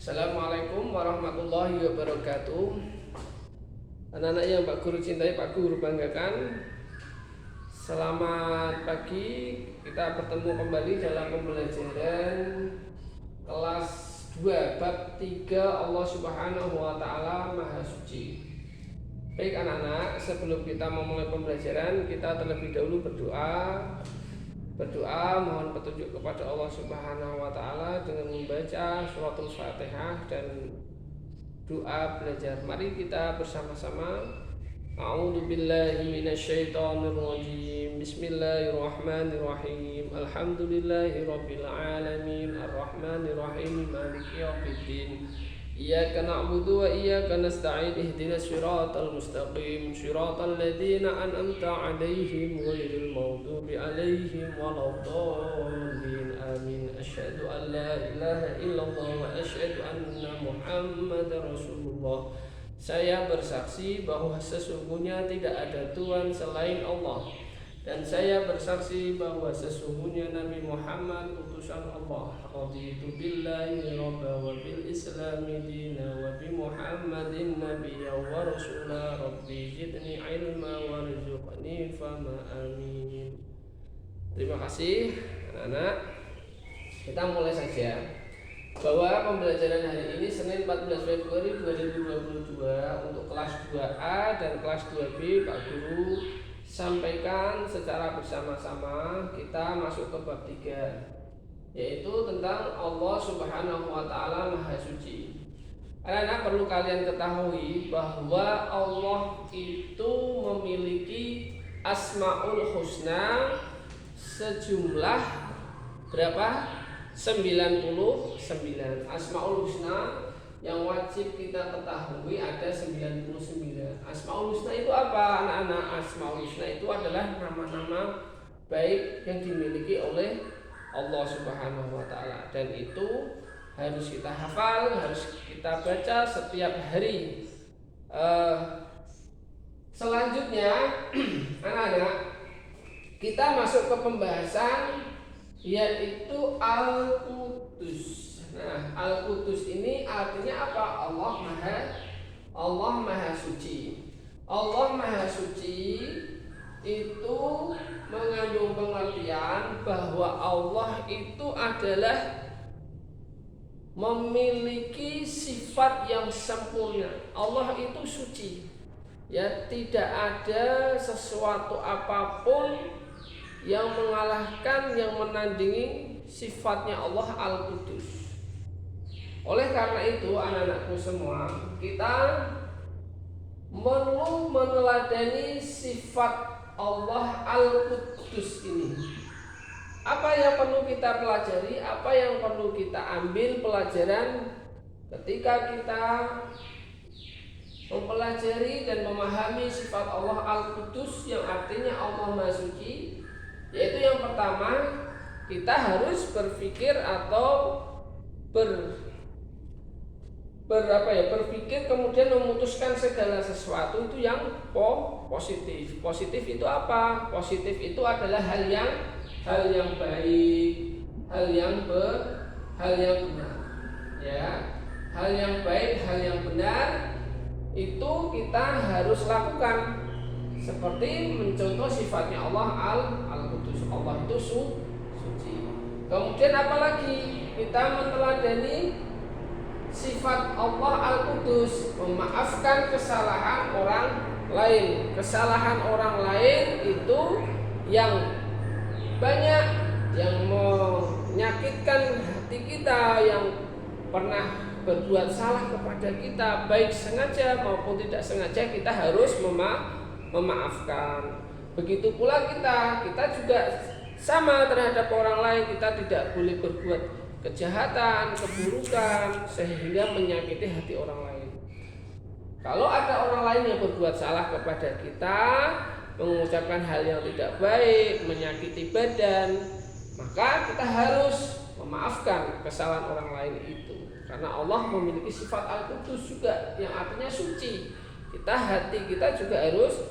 Assalamualaikum warahmatullahi wabarakatuh. Anak-anak yang Pak Guru cintai, Pak Guru banggakan, selamat pagi. Kita bertemu kembali dalam pembelajaran kelas 2 bab 3 Allah Subhanahu wa taala Maha Suci. Baik anak-anak, sebelum kita memulai pembelajaran, kita terlebih dahulu berdoa mohon petunjuk kepada Allah Subhanahu wa taala dengan membaca suratul Fatihah dan doa belajar. Mari kita bersama-sama. A'udzu billahi minasyaitonir rajim. Bismillahirrahmanirrahim. Alhamdulillahirabbil alamin arrahmanir rahim maliki yaumiddin. Iyyaka na'budu wa iyyaka nasta'in ihdinas siratal mustaqim siratal ladzina an'amta 'alaihim ghairil maghdubi 'alaihim waladdallin amin. Asyhadu an la ilaha illallah wa asyhadu anna Muhammadar Rasulullah. Saya bersaksi bahwa sesungguhnya tidak ada Tuhan selain Allah, dan saya bersaksi bahwa sesungguhnya Nabi Muhammad utusan Allah. Raditu billahi rabba wa bil islami dina wa bi Muhammadin nabiyya wa rasula. Rabbi zidni ilma warzuqni fama amin. Terima kasih anak-anak. Kita mulai saja. Bahwa pembelajaran hari ini Senin 14 Februari 2022 untuk kelas 2A dan kelas 2B Pak Guru sampaikan secara bersama-sama. Kita masuk ke bab 3, yaitu tentang Allah Subhanahu wa taala Maha Suci. Anak-anak perlu kalian ketahui bahwa Allah itu memiliki Asmaul Husna sejumlah berapa? 99. Asmaul Husna yang wajib kita ketahui ada 99. Asmaul Husna itu apa anak-anak? Asmaul Husna itu adalah nama-nama baik yang dimiliki oleh Allah Subhanahu wa taala, dan itu harus kita hafal, harus kita baca setiap hari. Selanjutnya anak-anak, kita masuk ke pembahasan yaitu Al-Qudus. Nah, Al-Qudus ini artinya apa? Allah Maha Suci. Allah Maha Suci itu mengandung pengertian bahwa Allah itu adalah memiliki sifat yang sempurna. Allah itu suci. Ya, tidak ada sesuatu apapun yang mengalahkan, yang menandingi sifatnya Allah Al-Qudus. Oleh karena itu anak-anakku semua, kita perlu meneladani sifat Allah Al-Qudus ini. Apa yang perlu kita pelajari, apa yang perlu kita ambil pelajaran ketika kita mempelajari dan memahami sifat Allah Al-Qudus yang artinya Allah Maha Suci? Yaitu yang pertama, kita harus berpikir atau berpikir kemudian memutuskan segala sesuatu itu yang positif. Positif itu apa? Positif itu adalah hal yang baik, hal yang benar. Ya, hal yang baik, hal yang benar itu kita harus lakukan. Seperti mencontoh sifatnya Allah Al-Qudus. Allah itu suci. Kemudian apalagi? Kita meneladani sifat Allah Al-Qudus, memaafkan kesalahan orang lain. Kesalahan orang lain itu yang banyak, yang menyakitkan hati kita, yang pernah berbuat salah kepada kita, baik sengaja maupun tidak sengaja, kita harus memaafkan. Begitu pula kita juga sama terhadap orang lain. Kita tidak boleh berbuat kejahatan, keburukan sehingga menyakiti hati orang lain. Kalau ada orang lain yang berbuat salah kepada kita, mengucapkan hal yang tidak baik, menyakiti badan, maka kita harus memaafkan kesalahan orang lain itu. Karena Allah memiliki sifat Al-Qudus juga yang artinya suci. Hati kita juga harus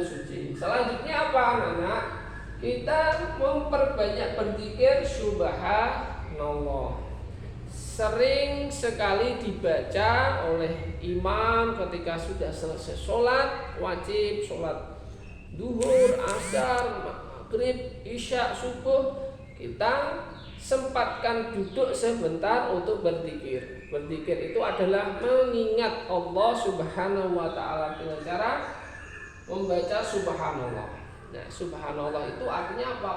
suci. Selanjutnya apa anak-anak? Kita memperbanyak berzikir subhanallah. sering sekali dibaca oleh imam ketika sudah selesai sholat wajib, sholat duhur, asar, maghrib, isya, subuh. Kita sempatkan duduk sebentar untuk berzikir. Berzikir itu adalah mengingat Allah Subhanahu wa ta'ala dengan cara membaca subhanallah. Nah, subhanallah itu artinya apa?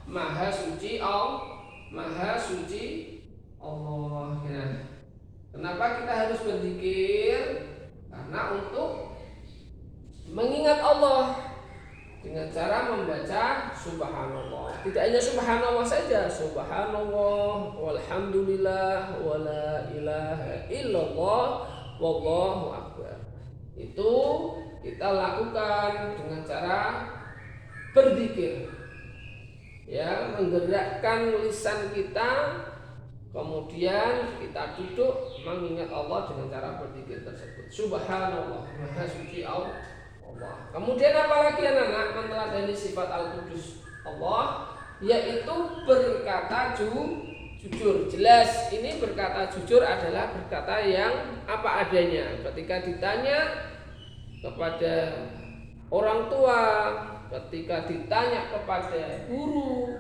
Maha suci Allah, maha suci Allah. Nah, kenapa kita harus berzikir? Karena untuk mengingat Allah dengan cara membaca subhanallah. Tidak hanya subhanallah saja, subhanallah walhamdulillah wala ilaha illallah wallahu akbar. Itu kita lakukan dengan cara berzikir, ya, menggerakkan lisan kita, kemudian kita duduk mengingat Allah dengan cara berzikir tersebut. Subhanallah, maha suci Allah. Kemudian apalagi anak-anak meneladani sifat Al-Qudus Allah, yaitu berkata jujur. Jelas ini berkata jujur adalah berkata yang apa adanya. Ketika ditanya kepada orang tua, ketika ditanya kepada guru,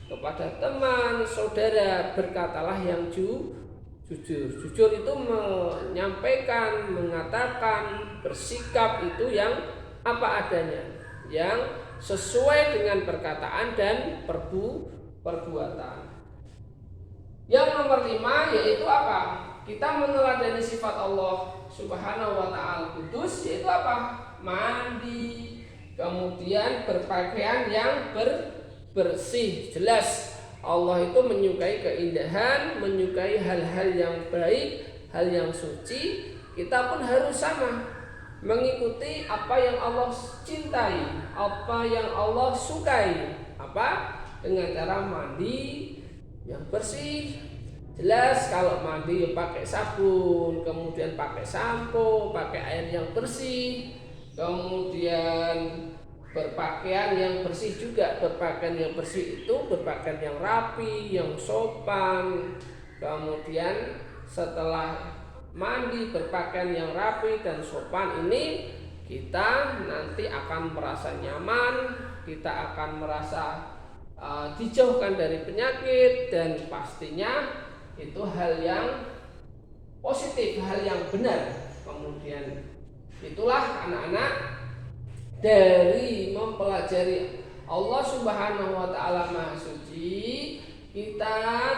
kepada teman, saudara, berkatalah yang jujur. Jujur itu menyampaikan, mengatakan, bersikap itu yang apa adanya, yang sesuai dengan perkataan dan perbuatan. Yang nomor 5 yaitu apa? Kita meneladani sifat Allah Subhanahu wa ta'ala Kudus, yaitu apa? Mandi, kemudian berpakaian yang bersih. Jelas Allah itu menyukai keindahan, menyukai hal-hal yang baik, hal yang suci. Kita pun harus sama, mengikuti apa yang Allah cintai, apa yang Allah sukai. Apa? Dengan cara mandi yang bersih. Jelas kalau mandi pakai sabun, kemudian pakai sampo, pakai air yang bersih, kemudian berpakaian yang bersih juga. Berpakaian yang bersih itu berpakaian yang rapi, yang sopan. Kemudian setelah mandi berpakaian yang rapi dan sopan ini, kita nanti akan merasa nyaman, kita akan merasa dijauhkan dari penyakit, dan pastinya itu hal yang positif, hal yang benar. Kemudian itulah anak-anak, dari mempelajari Allah Subhanahu wa ta'ala Maha Suci, kita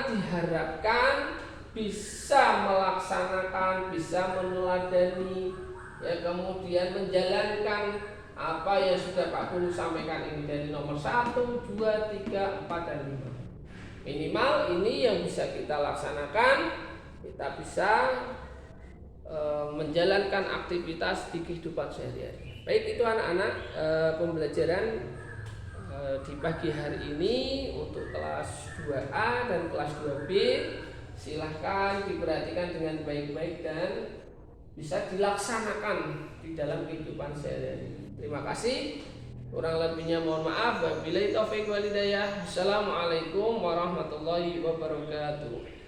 diharapkan bisa melaksanakan, bisa meneladani, ya, kemudian menjalankan apa yang sudah Pak Guru sampaikan ini dari nomor 1, 2, 3, 4, dan 5. Minimal ini yang bisa kita laksanakan, kita bisa menjalankan aktivitas di kehidupan sehari-hari. Baik, itu anak-anak pembelajaran di pagi hari ini untuk kelas 2A dan kelas 2B. Silahkan diperhatikan dengan baik-baik dan bisa dilaksanakan di dalam kehidupan sehari-hari. Terima kasih. Kurang lebihnya mohon maaf. Wabillahi taufiq wal hidayah. Assalamualaikum warahmatullahi wabarakatuh.